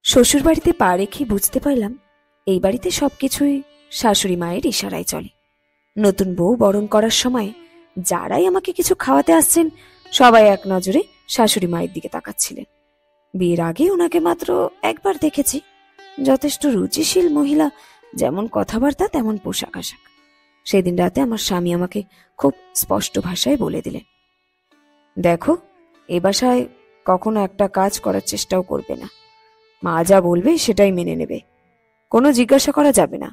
শ্বশুর বাড়িতে পা রেখে বুঝতে পারলাম এই বাড়িতে সবকিছুই শাশুড়ি মায়ের ইশারায় চলে। নতুন বউ বরণ করার সময় যারাই আমাকে কিছু খাওয়াতে আসছেন সবাই এক নজরে শাশুড়ি মায়ের দিকে তাকাচ্ছিলেন। বিয়ের আগে ওনাকে মাত্র একবার দেখেছি। যথেষ্ট রুচিশীল মহিলা, যেমন কথাবার্তা তেমন পোশাক আশাক। সেদিন রাতে আমার স্বামী আমাকে খুব স্পষ্ট ভাষায় বলে দিলেন, দেখো, এ বাসায় কখনো একটা কাজ করার চেষ্টাও করবে না। মা যা বলবে সেটাই মেনে নেবে, কোনো জিজ্ঞাসা করা যাবে না।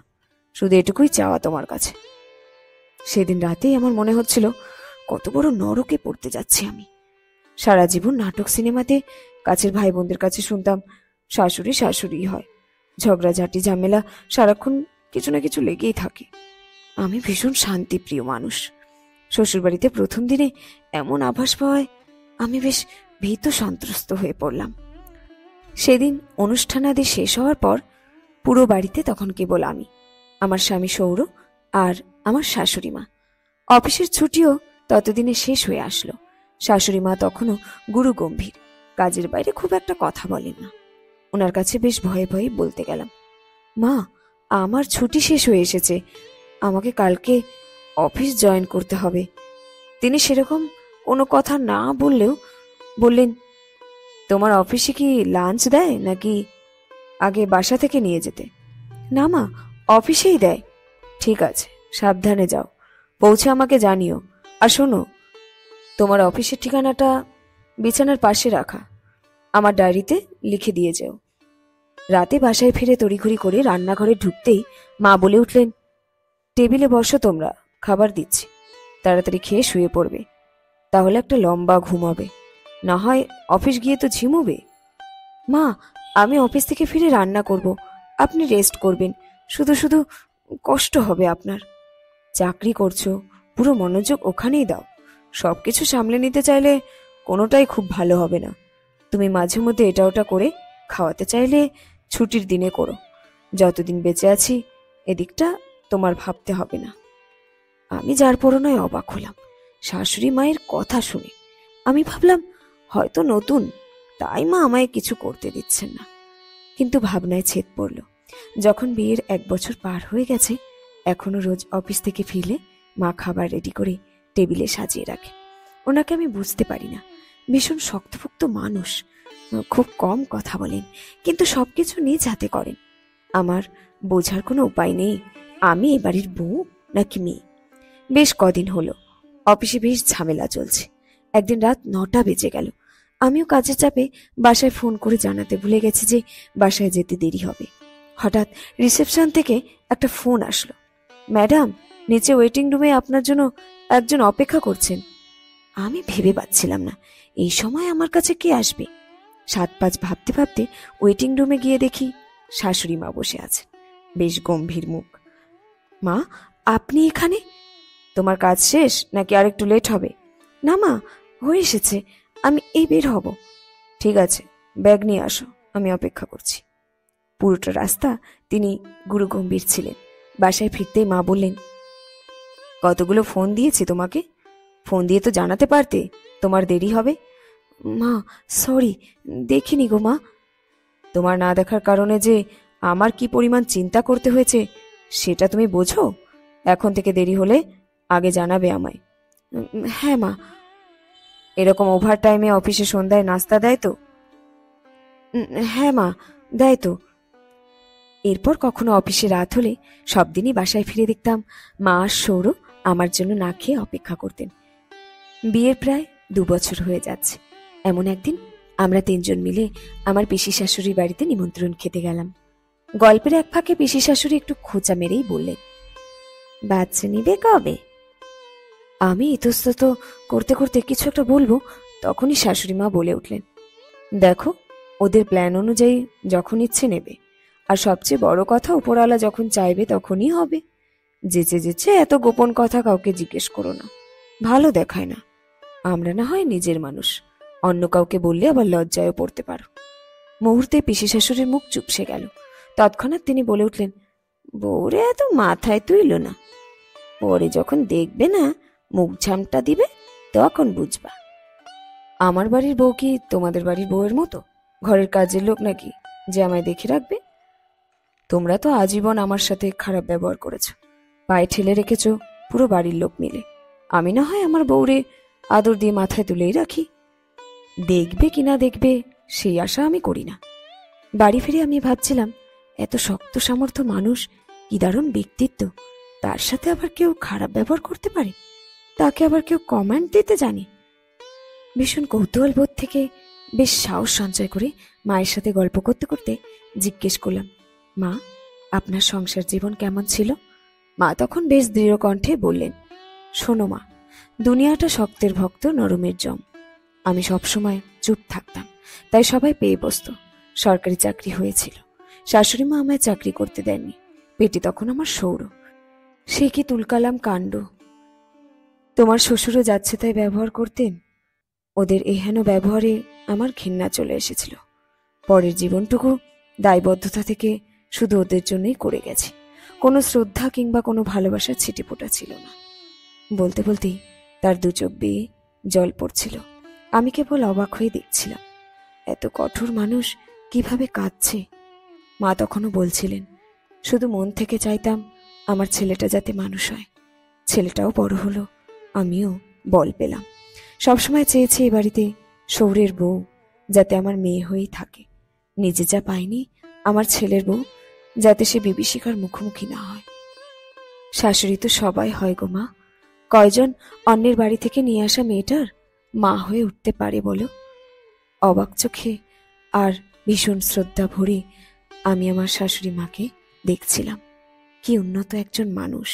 শুধু এটুকুই চাওয়া তোমার কাছে। সেদিন রাতেই আমার মনে হচ্ছিল কত বড় নরকে পড়তে যাচ্ছি আমি। সারা জীবন নাটক সিনেমাতে কাছের ভাই বোনদের কাছে শুনতাম শাশুড়ি শাশুড়ি হয়, ঝগড়াঝাটি ঝামেলা সারাক্ষণ কিছু না কিছু লেগেই থাকে। আমি ভীষণ শান্তিপ্রিয় মানুষ। শ্বশুরবাড়িতে প্রথম দিনে এমন আভাস পাওয়ায় আমি বেশ ভীত সন্ত্রস্ত হয়ে পড়লাম। সেদিন অনুষ্ঠানাদি শেষ হওয়ার পর পুরো বাড়িতে তখন কেবল আমি, আমার স্বামী সৌর আর আমার শাশুড়ি মা। অফিসের ছুটিও ততদিনে শেষ হয়ে আসলো। শাশুড়ি মা তখনও গুরু গম্ভীর, কাজের বাইরে খুব একটা কথা বলেন না। ওনার কাছে বেশ ভয়ে ভয়ে বলতে গেলাম, মা, আমার ছুটি শেষ হয়ে এসেছে, আমাকে কালকে অফিস জয়েন করতে হবে। তিনি সেরকম কোনো কথা না বললেও বললেন, তোমার অফিসে কি লাঞ্চ দেয় নাকি আগে বাসা থেকে নিয়ে যেতে? না মা, অফিসেই দেয়। ঠিক আছে, সাবধানে যাও, পৌঁছে আমাকে জানিও। আর শোনো, তোমার অফিসের ঠিকানাটা বিছানার পাশে রাখা, আমার ডায়েরিতে লিখে দিয়ে যেও। রাতে বাসায় ফিরে তড়িঘড়ি করে রান্নাঘরে ঢুকতেই মা বলে উঠলেন, টেবিলে বসো, তোমরা খাবার দিচ্ছি, তাড়াতাড়ি খেয়ে শুয়ে পড়বে, তাহলে একটা লম্বা ঘুম হবে, না হয় অফিস গিয়ে তো ঝিমোবে। মা, আমি অফিস থেকে ফিরে রান্না করব, আপনি রেস্ট করবেন, শুধু শুধু কষ্ট হবে আপনার। চাকরি করছো, পুরো মনোযোগ ওখানেই দাও। সবকিছু সামলে নিতে চাইলে কোনোটাই খুব ভালো হবে না। তুমি মাঝে মধ্যে এটা ওটা করে খাওয়াতে চাইলে ছুটির দিনে করো। যতদিন বেঁচে আছি এদিকটা তোমার ভাবতে হবে না। আমি যার পরনায় অবাক হলাম শাশুড়ি মায়ের কথা শুনে। আমি ভাবলাম হয়তো নতুন, তাই মা আমায় কিছু করতে দিচ্ছেন না। কিন্তু ভাবনায় ছেদ পড়ল। যখন বিয়ের 1 বছর পার হয়ে গেছে, এখনো রোজ অফিস থেকে ফিরলে মা খাবার রেডি করে টেবিলে সাজিয়ে রাখে। ওনাকে আমি বুঝতে পারি না, ভীষণ শক্তপোক্ত মানুষ, খুব কম কথা বলেন, কিন্তু সবকিছু নিজ হাতে করেন। আমার বোঝার কোনো উপায় নেই আমি এ বাড়ির বউ নাকি মেয়ে। বেশ কদিন হলো অফিসে বেশ ঝামেলা চলছে। একদিন রাত 9টা বেজে গেল। আমিও কাজের চাপে বাসায় ফোন করে জানাতে ভুলে গেছি যে বাসায় যেতে দেরি হবে। হঠাৎ রিসেপশন থেকে একটা ফোন আসলো, ম্যাডাম, নিচে ওয়েটিং রুমে আপনার জন্য একজন অপেক্ষা করছেন। আমি ভেবে পাচ্ছিলাম না এই সময় আমার কাছে কে আসবে। 7-5 ভাবতে ভাবতে ওয়েটিং রুমে গিয়ে দেখি শাশুড়ি মা বসে আছেন, বেশ গম্ভীর মুখ। মা, আপনি এখানে? তোমার কাজ শেষ নাকি আর একটু লেট হবে? না মা, হয়ে এসেছে, আমি এই বের হব। ঠিক আছে, ব্যাগ নিয়ে আসো, আমি অপেক্ষা করছি। পুরোটা রাস্তা তিনি গুরু গম্ভীর ছিলেন। বাসায় ফিরতেই মা বললেন, কতগুলো ফোন দিয়েছি তোমাকে, ফোন দিয়ে তো জানাতে পারতে তোমার দেরি হবে। মা, সরি, দেখিনি গো মা। তোমার না দেখার কারণে যে আমার কি পরিমাণ চিন্তা করতে হয়েছে সেটা তুমি বোঝো? এখন থেকে দেরি হলে আগে জানাবে আমায়। হ্যাঁ মা। এরকম ওভার টাইমে অফিসে সন্ধ্যায় নাস্তা দেয় তো? হ্যাঁ মা, দেয় তো। এরপর কখনো অফিসে রাত হলে সব দিনই বাসায় ফিরে দেখতাম মা আর সৌর আমার জন্য না খেয়ে অপেক্ষা করতেন। বিয়ের প্রায় 2 বছর হয়ে যাচ্ছে। এমন একদিন আমরা 3 জন মিলে আমার পিসি শাশুড়ির বাড়িতে নিমন্ত্রণ খেতে গেলাম। গল্পের এক ফাঁকে পিসি শাশুড়ি একটু খোঁচা মেরেই বললেন, বাচ্চা নিবে কবে? আমি ইতস্তত করতে করতে কিছু একটা বলবো, তখনই শাশুড়ি মা বলে উঠলেন, দেখো, ওদের প্ল্যান অনুযায়ী যখন ইচ্ছে নেবে, আর সবচেয়ে বড় কথা, উপরওয়ালা যখন চাইবে তখনই হবে। যেচে যেচে এত গোপন কথা কাউকে জিজ্ঞেস করো না, ভালো দেখায় না। আমরা না হয় নিজের মানুষ, অন্য কাউকে বললে আবার লজ্জায়ও পড়তে পারো। মুহূর্তে পিসি শাশুড়ির মুখ চুপসে গেল। তৎক্ষণাৎ তিনি বলে উঠলেন, বউরে এত মাথায় তুইল না, পরে যখন দেখবে না মুখ ঝামটা দিবে তখন বুঝবা। আমার বাড়ির বউ কি তোমাদের বাড়ির বউয়ের মতো ঘরের কাজের লোক নাকি? যে আমায় দেখে রাখবে? তোমরা তো আজীবন আমার সাথে খারাপ ব্যবহার করেছ, পায়ে ঠেলে রেখেছ পুরো বাড়ির লোক মিলে। আমি না হয় আমার বউরে আদর দিয়ে মাথায় তুলেই রাখি, দেখবে কিনা দেখবে সেই আশা আমি করি না। বাড়ি ফিরে আমি ভাবছিলাম, এত শক্ত সামর্থ্য মানুষ, কি দারুণ ব্যক্তিত্ব, তার সাথে আবার কেউ খারাপ ব্যবহার করতে পারে, তাকে আবার কেউ কমেন্ট দিতে জানে। ভীষণ কৌতূহল বোধ থেকে বেশ সাহস সঞ্চয় করে মায়ের সাথে গল্প করতে করতে জিজ্ঞেস করলাম, মা, আপনার সংসার জীবন কেমন ছিল? মা তখন বেশ দৃঢ় কণ্ঠে বললেন, শোনো মা, দুনিয়াটা শক্তের ভক্ত, নরমের জম। আমি সবসময় চুপ থাকতাম, তাই সবাই পেয়ে বসত। সরকারি চাকরি হয়েছিল, শাশুড়ি মা আমায় চাকরি করতে দেননি, পেটে তখন আমার সৌর। সে কি তুলকালাম কাণ্ড! তোমার শ্বশুরও যাচ্ছে তাই ব্যবহার করতেন। ওদের এহেন ব্যবহারে আমার ঘৃণা চলে এসেছিল। পরের জীবনটুকু দায়বদ্ধতা থেকে শুধু ওদের জন্যই করে গেছি, কোনো শ্রদ্ধা কিংবা কোনো ভালোবাসার ছিটেফোঁটা ছিল না। বলতে বলতেই তার দু চোখ বেয়ে জল পড়ছিল। আমি কেবল অবাক হয়ে দেখছিলাম, এত কঠোর মানুষ কিভাবে কাঁদছে। মা তখনও বলছিলেন, শুধু মন থেকে চাইতাম আমার ছেলেটা যাতে মানুষ হয়। ছেলেটাও বড় হলো, আমিও বল পেলাম। সবসময় চেয়েছি এ বাড়িতে শৌরের বউ যাতে আমার মেয়ে হয়েই থাকে। নিজে যা পাইনি, আমার ছেলের বউ যাতে সে বিভীষিকার মুখোমুখি না হয়। শাশুড়ি তো সবাই হয় গো মা, কয়জন অন্যের বাড়ি থেকে নিয়ে আসা মেয়েটার মা হয়ে উঠতে পারে বলো? অবাক চোখে আর ভীষণ শ্রদ্ধা ভরে আমি আমার শাশুড়ি মাকে দেখছিলাম। কি উন্নত একজন মানুষ!